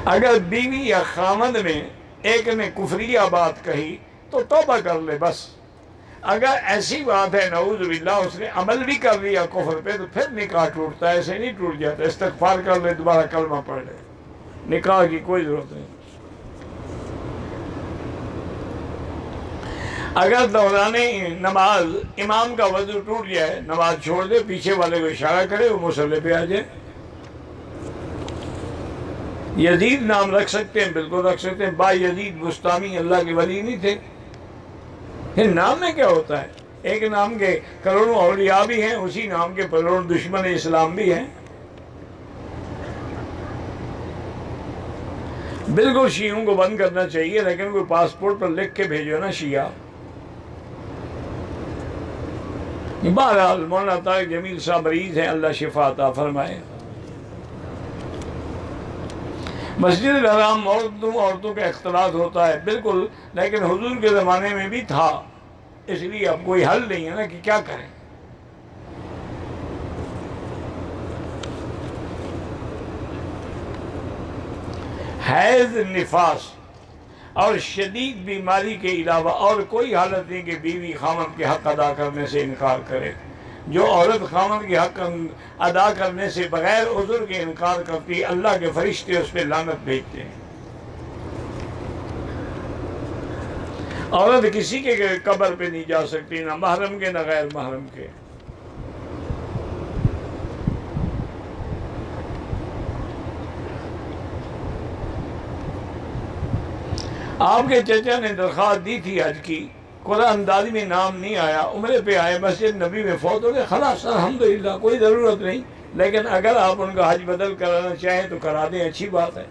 اگر بیوی یا خامد میں ایک نے کفریہ بات کہی تو توبہ کر لے بس. اگر ایسی بات ہے نعوذ باللہ اس نے عمل بھی کر لیا کفر پہ تو پھر نکاح ٹوٹتا ہے. ایسے نہیں ٹوٹ جاتا. استغفار کر لے, دوبارہ کلمہ پڑھ لے, نکاح کی کوئی ضرورت نہیں. اگر دوران نماز امام کا وضو ٹوٹ جائے, نماز چھوڑ دے, پیچھے والے کو اشارہ کرے, وہ مصلی پہ آ جائے. یزید نام رکھ سکتے ہیں, بالکل رکھ سکتے ہیں. با یزید بستامی اللہ کے ولی نہیں تھے؟ پھر نام میں کیا ہوتا ہے؟ ایک نام کے کروڑوں اولیاء بھی ہیں, اسی نام کے کروڑوں دشمن اسلام بھی ہیں. بالکل شیعوں کو بند کرنا چاہیے, لیکن کوئی پاسپورٹ پر لکھ کے بھیجو نا شیعہ. بہرحال مولانا طارق جمیل صاحب مریض ہیں, اللہ شفا عطا فرمائے. مسجد الحرام عورتوں کا اختلاط ہوتا ہے بالکل, لیکن حضور کے زمانے میں بھی تھا, اس لیے اب کوئی حل نہیں ہے نا کہ کیا کریں. حیض, نفاس اور شدید بیماری کے علاوہ اور کوئی حالت نہیں کہ بیوی خامد کے حق ادا کرنے سے انکار کرے. جو عورت خامد کے حق ادا کرنے سے بغیر عذر کے انکار کرتی, اللہ کے فرشتے اس پہ لعنت بھیجتے ہیں. عورت کسی کے قبر پہ نہیں جا سکتی, نہ محرم کے نہ غیر محرم کے. آپ کے چچا نے درخواست دی تھی حج کی, قرآن اندازی میں نام نہیں آیا, عمرے پہ آئے, مسجد نبی میں فوت ہو گئے, خلاص الحمدللہ کوئی ضرورت نہیں. لیکن اگر آپ ان کا حج بدل کرانا چاہیں تو کرا دیں, اچھی بات ہے.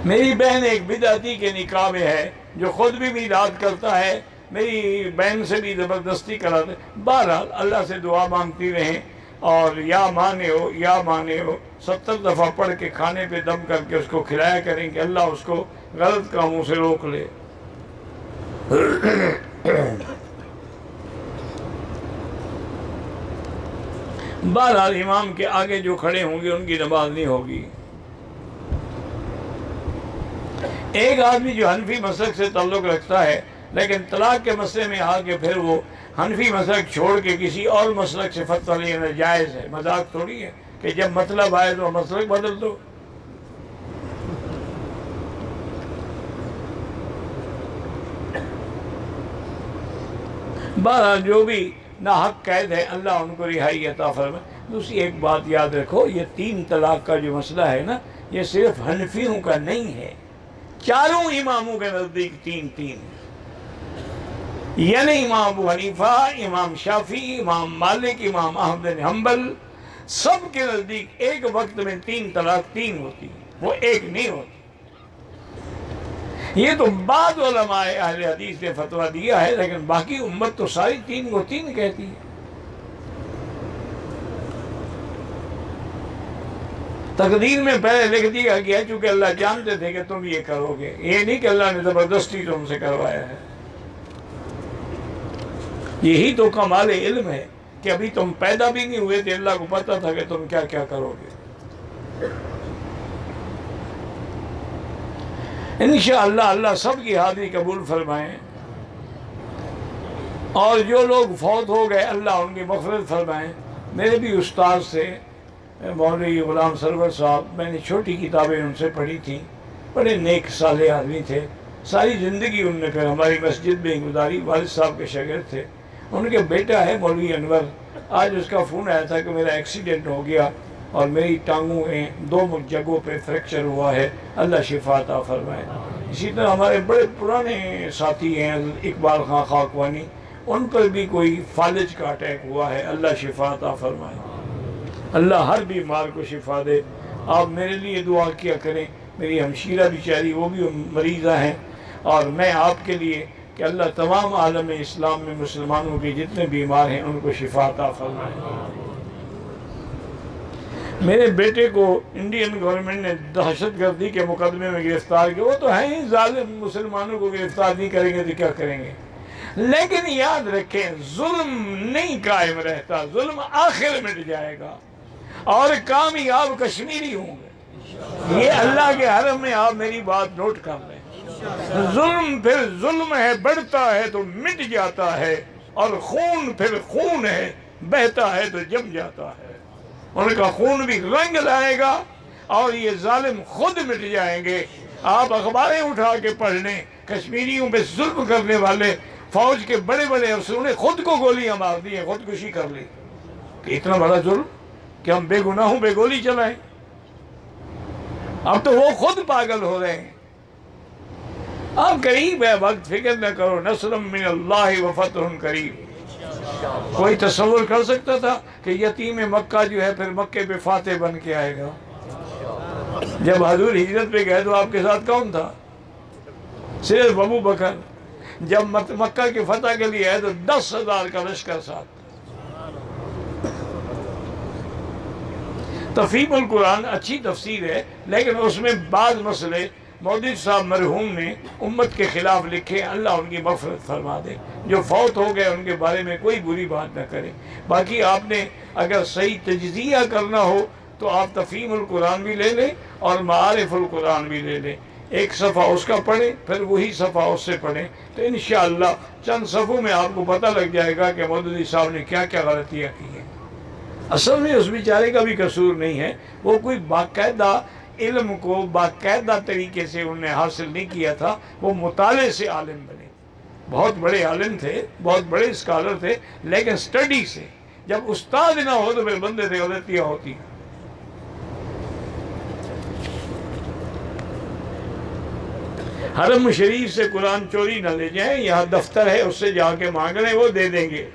میری بہن ایک بدعتی کے نکاح میں ہے جو خود بھی میلاد کرتا ہے, میری بہن سے بھی زبردستی کراتے. بہرحال اللہ سے دعا مانگتی رہیں, اور یا مانے ہو یا مانے ہو 70 دفعہ پڑھ کے کھانے پہ دم کر کے اس کو کھلایا کریں کہ اللہ اس کو غلط کاموں سے روک لے. بہرحال امام کے آگے جو کھڑے ہوں گے ان کی نماز نہیں ہوگی. ایک آدمی جو حنفی مسلک سے تعلق رکھتا ہے لیکن طلاق کے مسئلے میں آ کے پھر وہ حنفی مسلک چھوڑ کے کسی اور مسلک سے فتویٰ لینا جائز ہے. مذاق تھوڑی ہے کہ جب مطلب آئے تو مسلک بدل دو. بہرحال جو بھی ناحق قید ہے اللہ ان کو رہائی عطا فرمائے. دوسری ایک بات یاد رکھو, یہ 3 طلاق کا جو مسئلہ ہے نا, یہ صرف حنفیوں کا نہیں ہے, چاروں اماموں کے نزدیک 3 یعنی امام ابو حنیفہ, امام شافعی, امام مالک, امام احمد بن حنبل, سب کے نزدیک ایک وقت میں 3 طلاق 3 ہوتی, وہ ایک نہیں ہوتی. یہ تو بعض علماء اہل حدیث نے فتویٰ دیا ہے, لیکن باقی امت تو ساری 3 کو 3 کہتی ہے. تقدیر میں پہلے لکھ دیا گیا چونکہ اللہ جانتے تھے کہ تم یہ کرو گے, یہ نہیں کہ اللہ نے زبردستی تم سے کروایا ہے. یہی تو کمال علم ہے کہ ابھی تم پیدا بھی نہیں ہوئے تھے, اللہ کو پتہ تھا کہ تم کیا کیا کرو گے. انشاءاللہ اللہ سب کی حاضری قبول فرمائیں, اور جو لوگ فوت ہو گئے اللہ ان کی مغفرت فرمائیں. میرے بھی استاد سے مولوی غلام سرور صاحب, میں نے چھوٹی کتابیں ان سے پڑھی تھیں, بڑے نیک صالح آدمی تھے. ساری زندگی ان نے پھر ہماری مسجد میں گزاری, والد صاحب کے شاگرد تھے. ان کے بیٹا ہے مولوی انور, آج اس کا فون آیا تھا کہ میرا ایکسیڈنٹ ہو گیا اور میری ٹانگوں میں 2 جگہوں پہ فریکچر ہوا ہے, اللہ شفا عطا فرمائے. اسی طرح ہمارے بڑے پرانے ساتھی ہیں اقبال خان خاکوانی, ان پر بھی کوئی فالج کا اٹیک ہوا ہے, اللہ شفا عطا فرمائے. اللہ ہر بیمار کو شفا دے. آپ میرے لیے دعا کیا کریں, میری ہمشیرہ بیچاری وہ بھی مریضہ ہیں, اور میں آپ کے لیے کہ اللہ تمام عالم اسلام میں مسلمانوں کے جتنے بیمار ہیں ان کو شفا عطا فرمائے. میرے بیٹے کو انڈین گورنمنٹ نے دہشت گردی کے مقدمے میں گرفتار کیا. وہ تو ہیں ہی ظالم, مسلمانوں کو گرفتار نہیں کریں گے تو کیا کریں گے. لیکن یاد رکھیں ظلم نہیں قائم رہتا، ظلم آخر مٹ جائے گا اور کامیاب کشمیری ہوں گے۔ یہ اللہ کے حرم میں آپ میری بات نوٹ کر لیں۔ ظلم پھر ظلم ہے، بڑھتا ہے تو مٹ جاتا ہے، اور خون پھر خون ہے، بہتا ہے تو جم جاتا ہے۔ ان کا خون بھی رنگ لائے گا اور یہ ظالم خود مٹ جائیں گے۔ آپ اخباریں اٹھا کے پڑھ لیں، کشمیریوں پہ ظلم کرنے والے فوج کے بڑے بڑے افسروں نے خود کو گولیاں مار دی ہیں، خودکشی کر لی۔ کہ اتنا بڑا ظلم کہ ہم بے گناہوں پہ گولی چلائیں؟ اب تو وہ خود پاگل ہو رہے ہیں۔ اب قریب ہے وقت، فکر نہ کرو، نصر من اللہ و فتح قریب۔ کوئی تصور کر سکتا تھا کہ یتیم مکہ جو ہے پھر مکے پہ فاتح بن کے آئے گا؟ جب حضور ہجرت پہ گئے تو آپ کے ساتھ کون تھا؟ صرف ابو بکر۔ جب مکہ کی فتح کے لیے آئے تو 10,000 کا لشکر ساتھ۔ تفہیم القرآن اچھی تفسیر ہے، لیکن اس میں بعض مسئلے مودودی صاحب مرحوم نے امت کے خلاف لکھے، اللہ ان کی مغفرت فرما دے۔ جو فوت ہو گئے ان کے بارے میں کوئی بری بات نہ کرے۔ باقی آپ نے اگر صحیح تجزیہ کرنا ہو تو آپ تفہیم القرآن بھی لے لیں اور معارف القرآن بھی لے لیں۔ ایک صفحہ اس کا پڑھیں، پھر وہی صفحہ اس سے پڑھیں، تو انشاءاللہ چند صفحوں میں آپ کو پتہ لگ جائے گا کہ مودودی صاحب نے کیا کیا غلطیاں کی ہیں۔ اصل میں اس بیچارے کا بھی قصور نہیں ہے، وہ کوئی باقاعدہ علم کو باقاعدہ طریقے سے انہوں نے حاصل نہیں کیا تھا، وہ مطالعے سے عالم بنے۔ بہت بڑے عالم تھے، بہت بڑے اسکالر تھے، لیکن سٹڈی سے۔ جب استاد نہ ہو تو پھر بندے سے غلطیاں ہوتی ہیں۔ حرم شریف سے قرآن چوری نہ لے جائیں، یہاں دفتر ہے، اس سے جا کے مانگ لیں، وہ دے دیں گے۔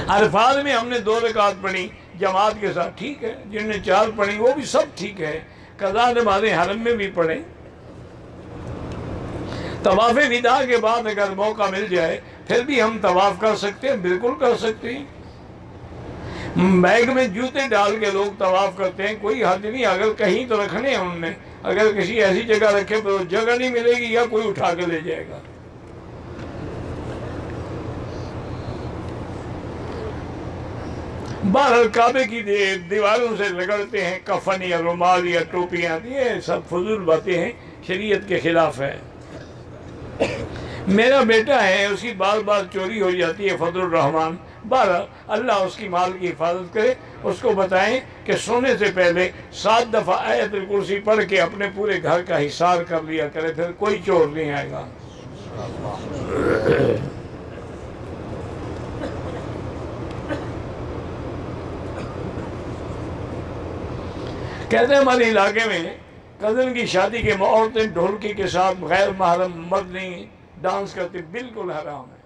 عرفات میں ہم نے 2 رکعت پڑھی جماعت کے ساتھ، ٹھیک ہے۔ جن نے 4 پڑھی وہ بھی سب ٹھیک ہے۔ قضا نمازیں حرم میں بھی پڑھیں۔ طواف وداع کے بعد اگر موقع مل جائے پھر بھی ہم طواف کر سکتے ہیں، بالکل کر سکتے ہیں۔ بیگ میں جوتے ڈال کے لوگ طواف کرتے ہیں، کوئی حد نہیں، اگر کہیں تو رکھنے ہیں انہوں نے۔ اگر کسی ایسی جگہ رکھے تو جگہ نہیں ملے گی یا کوئی اٹھا کے لے جائے گا۔ بہرحال کعبے کی دیواروں سے رگڑتے ہیں کفن یا رومال یا ٹوپیاں، یہ سب فضول باتیں ہیں، شریعت کے خلاف ہے۔ میرا بیٹا ہے، اس کی بار بار چوری ہو جاتی ہے، فضل الرحمان۔ بہرحال اللہ اس کی مال کی حفاظت کرے۔ اس کو بتائیں کہ سونے سے پہلے 7 دفعہ آیت الکرسی پڑھ کے اپنے پورے گھر کا حصار کر لیا کرے، پھر کوئی چور نہیں آئے گا۔ کہتے ہیں ہمارے علاقے میں کزن کی شادی کے عورتیں ڈھولکی کے ساتھ غیر محرم مرد نہیں ڈانس کرتے، بالکل حرام ہے۔